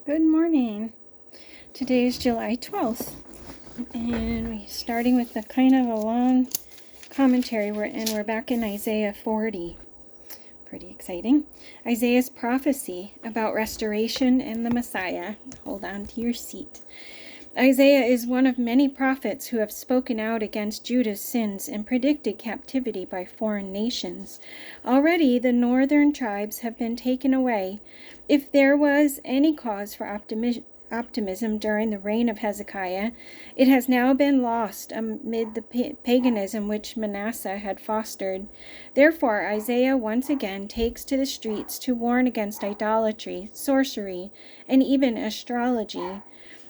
Good morning. Today is July 12th, and we're starting with a kind of a long commentary. We're back in Isaiah 40. Pretty exciting. Isaiah's prophecy about restoration and the Messiah. Hold on to your seat. Isaiah is one of many prophets who have spoken out against Judah's sins and predicted captivity by foreign nations. Already the northern tribes have been taken away. If there was any cause for optimism during the reign of Hezekiah, it has now been lost amid the paganism which Manasseh had fostered. Therefore, Isaiah once again takes to the streets to warn against idolatry, sorcery, and even astrology.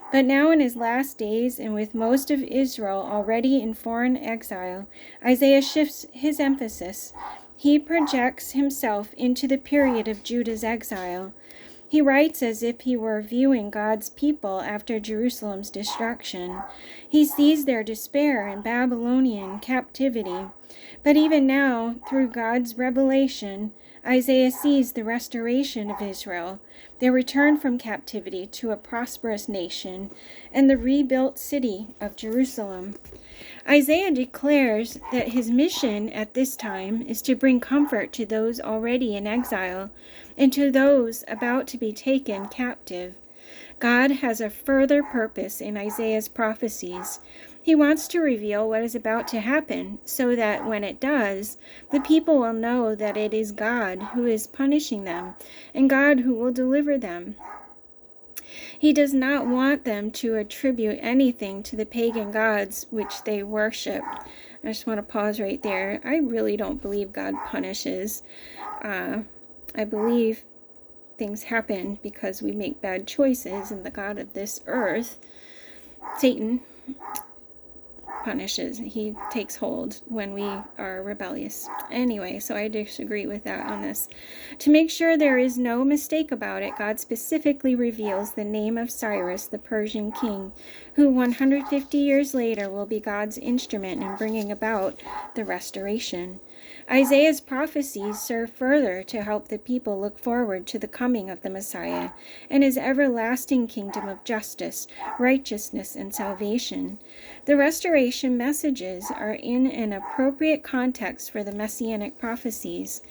But now in his last days, and with most of Israel already in foreign exile, Isaiah shifts his emphasis. He projects himself into the period of Judah's exile. He writes as if he were viewing God's people after Jerusalem's destruction. He sees their despair in Babylonian captivity. But even now, through God's revelation, Isaiah sees the restoration of Israel, their return from captivity to a prosperous nation, and the rebuilt city of Jerusalem. Isaiah declares that his mission at this time is to bring comfort to those already in exile and to those about to be taken captive. God has a further purpose in Isaiah's prophecies. He wants to reveal what is about to happen so that when it does, the people will know that it is God who is punishing them and God who will deliver them. He does not want them to attribute anything to the pagan gods which they worshipped. I just want to pause right there. I really don't believe God punishes. I believe things happen because we make bad choices, and the God of this earth, Satan, punishes. He takes hold when we are rebellious. Anyway, so I disagree with that on this. To make sure there is no mistake about it, God specifically reveals the name of Cyrus, the Persian king, who 150 years later will be God's instrument in bringing about the restoration. Isaiah's prophecies serve further to help the people look forward to the coming of the Messiah and his everlasting kingdom of justice, righteousness, and salvation. The restoration messages are in an appropriate context for the messianic prophecies.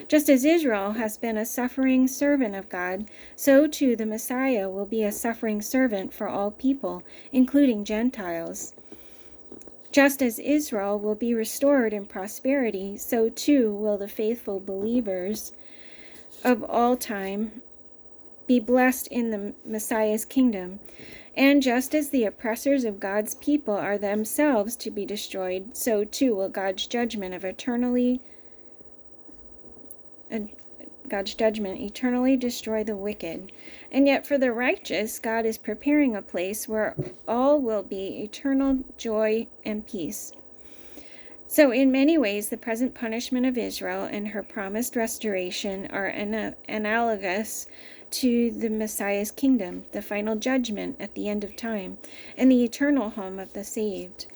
Just as Israel has been a suffering servant of God, so too the Messiah will be a suffering servant for all people, including Gentiles. Just as Israel will be restored in prosperity, so too will the faithful believers of all time be blessed in the Messiah's kingdom. And just as the oppressors of God's people are themselves to be destroyed, so too will God's judgment eternally destroy the wicked. And yet for the righteous, God is preparing a place where all will be eternal joy and peace. So in many ways, the present punishment of Israel and her promised restoration are analogous to the Messiah's kingdom, the final judgment at the end of time, and the eternal home of the saved.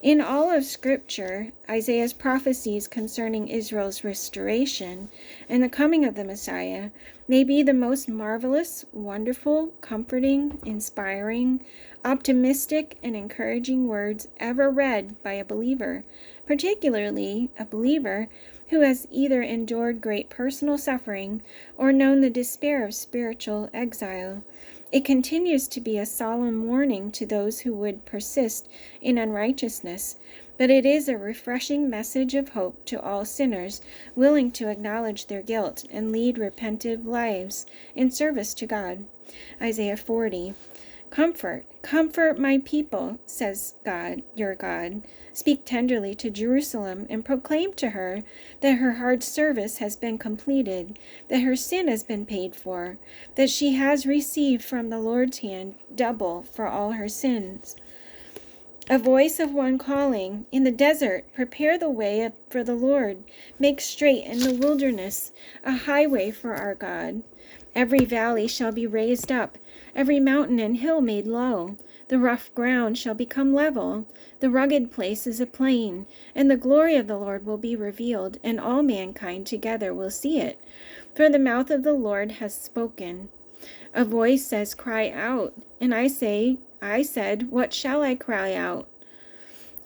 In all of Scripture, Isaiah's prophecies concerning Israel's restoration and the coming of the Messiah may be the most marvelous, wonderful, comforting, inspiring, optimistic, and encouraging words ever read by a believer, particularly a believer who has either endured great personal suffering or known the despair of spiritual exile. It continues to be a solemn warning to those who would persist in unrighteousness, but it is a refreshing message of hope to all sinners willing to acknowledge their guilt and lead repentive lives in service to God. Isaiah 40. Comfort my people, says God, your God. Speak tenderly to Jerusalem and proclaim to her that her hard service has been completed, that her sin has been paid for, that she has received from the Lord's hand double for all her sins. A voice of one calling, in the desert, prepare the way for the Lord. Make straight in the wilderness a highway for our God. Every valley shall be raised up, every mountain and hill made low. The rough ground shall become level, the rugged places a plain, and the glory of the Lord will be revealed, and all mankind together will see it. For the mouth of the Lord has spoken. A voice says, cry out. And I said, what shall I cry out?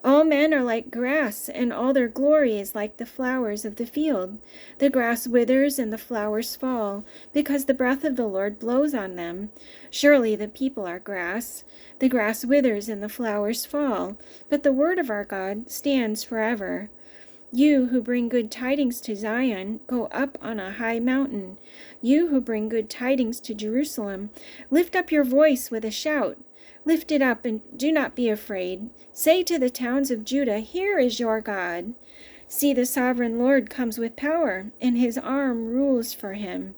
All men are like grass, and all their glory is like the flowers of the field. The grass withers and the flowers fall, because the breath of the Lord blows on them. Surely the people are grass. The grass withers and the flowers fall, but the word of our God stands forever. You who bring good tidings to Zion, go up on a high mountain. You who bring good tidings to Jerusalem, lift up your voice with a shout. Lift it up and do not be afraid. Say to the towns of Judah, here is your God. See, the sovereign Lord comes with power, and his arm rules for him.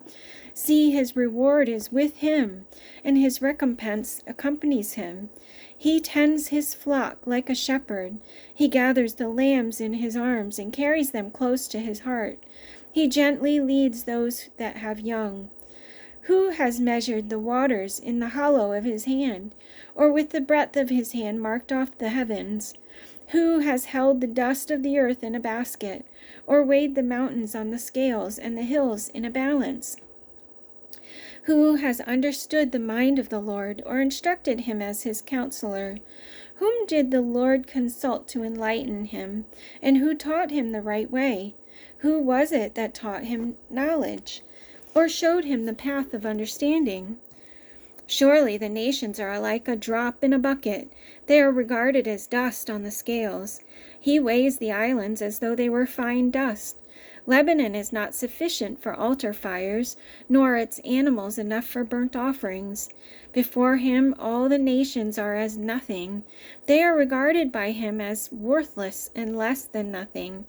See, his reward is with him, and his recompense accompanies him. He tends his flock like a shepherd. He gathers the lambs in his arms and carries them close to his heart. He gently leads those that have young. Who has measured the waters in the hollow of his hand, or with the breadth of his hand marked off the heavens? Who has held the dust of the earth in a basket, or weighed the mountains on the scales and the hills in a balance? Who has understood the mind of the Lord, or instructed him as his counselor? Whom did the Lord consult to enlighten him, and who taught him the right way? Who was it that taught him knowledge, or showed him the path of understanding? Surely the nations are like a drop in a bucket. They are regarded as dust on the scales. He weighs the islands as though they were fine dust. Lebanon is not sufficient for altar fires, nor its animals enough for burnt offerings. Before him all the nations are as nothing. They are regarded by him as worthless and less than nothing.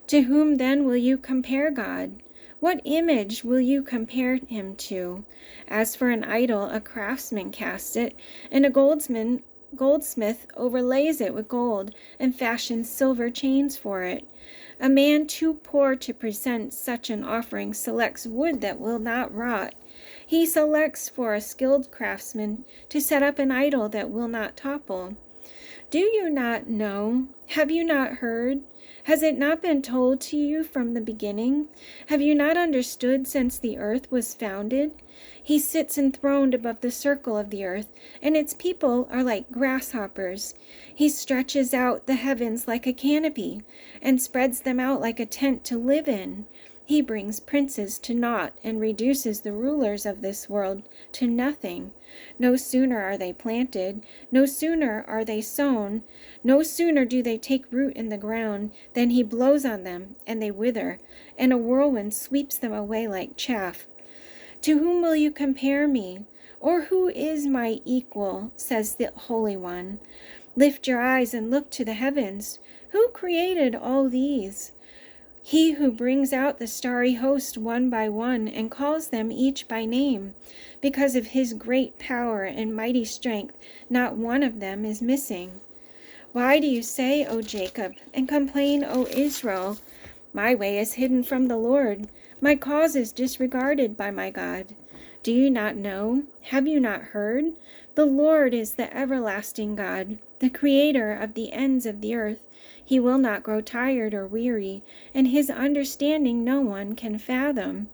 To whom then will you compare God? What image will you compare him to? As for an idol, a craftsman casts it, and a goldsmith overlays it with gold and fashions silver chains for it. A man too poor to present such an offering selects wood that will not rot. He selects for a skilled craftsman to set up an idol that will not topple. Do you not know? Have you not heard? Has it not been told to you from the beginning? Have you not understood since the earth was founded? He sits enthroned above the circle of the earth, and its people are like grasshoppers. He stretches out the heavens like a canopy, and spreads them out like a tent to live in. He brings princes to naught and reduces the rulers of this world to nothing. No sooner are they planted, no sooner are they sown, no sooner do they take root in the ground, than he blows on them, and they wither, and a whirlwind sweeps them away like chaff. To whom will you compare me? Or who is my equal, says the Holy One? Lift your eyes and look to the heavens. Who created all these? He who brings out the starry host one by one and calls them each by name. Because of his great power and mighty strength, not one of them is missing. Why do you say, O Jacob, and complain, O Israel? My way is hidden from the Lord. My cause is disregarded by my God. Do you not know? Have you not heard? The Lord is the everlasting God, the creator of the ends of the earth. He will not grow tired or weary, and his understanding no one can fathom.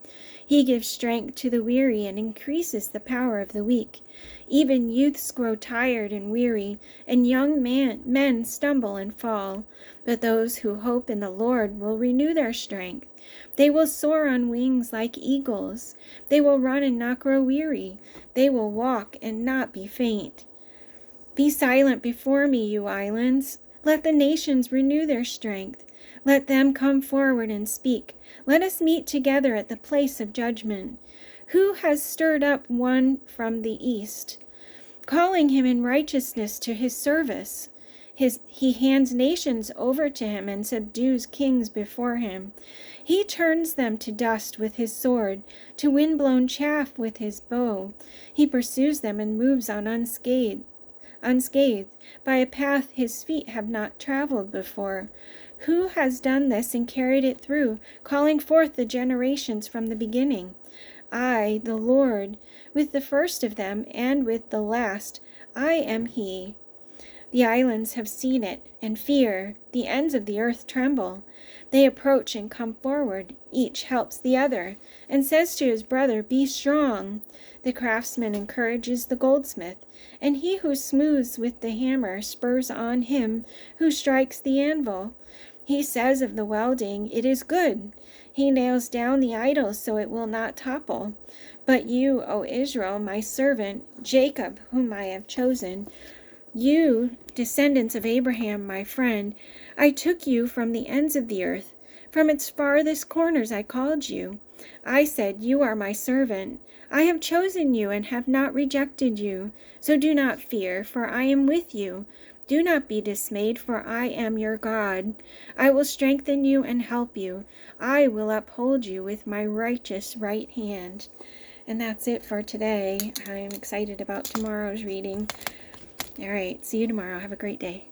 He gives strength to the weary and increases the power of the weak. Even youths grow tired and weary, and young men stumble and fall. But those who hope in the Lord will renew their strength. They will soar on wings like eagles. They will run and not grow weary. They will walk and not be faint. Be silent before me, you islands. Let the nations renew their strength. Let them come forward and speak. Let us meet together at the place of judgment. Who has stirred up one from the east, calling him in righteousness to his service? He hands nations over to him and subdues kings before him. He turns them to dust with his sword, to wind-blown chaff with his bow. He pursues them and moves on unscathed, by a path his feet have not traveled before. Who has done this and carried it through, calling forth the generations from the beginning? I, the Lord, with the first of them and with the last, I am he. The islands have seen it, and fear. The ends of the earth tremble. They approach and come forward. Each helps the other, and says to his brother, "Be strong." The craftsman encourages the goldsmith, and he who smooths with the hammer spurs on him who strikes the anvil. He says of the welding, "It is good." He nails down the idol so it will not topple. But you, O Israel, my servant, Jacob, whom I have chosen, you, descendants of Abraham, my friend, I took you from the ends of the earth. From its farthest corners I called you. I said, "You are my servant." I have chosen you and have not rejected you. So do not fear, for I am with you. Do not be dismayed, for I am your God. I will strengthen you and help you. I will uphold you with my righteous right hand. And that's it for today. I'm excited about tomorrow's reading. All right, see you tomorrow. Have a great day.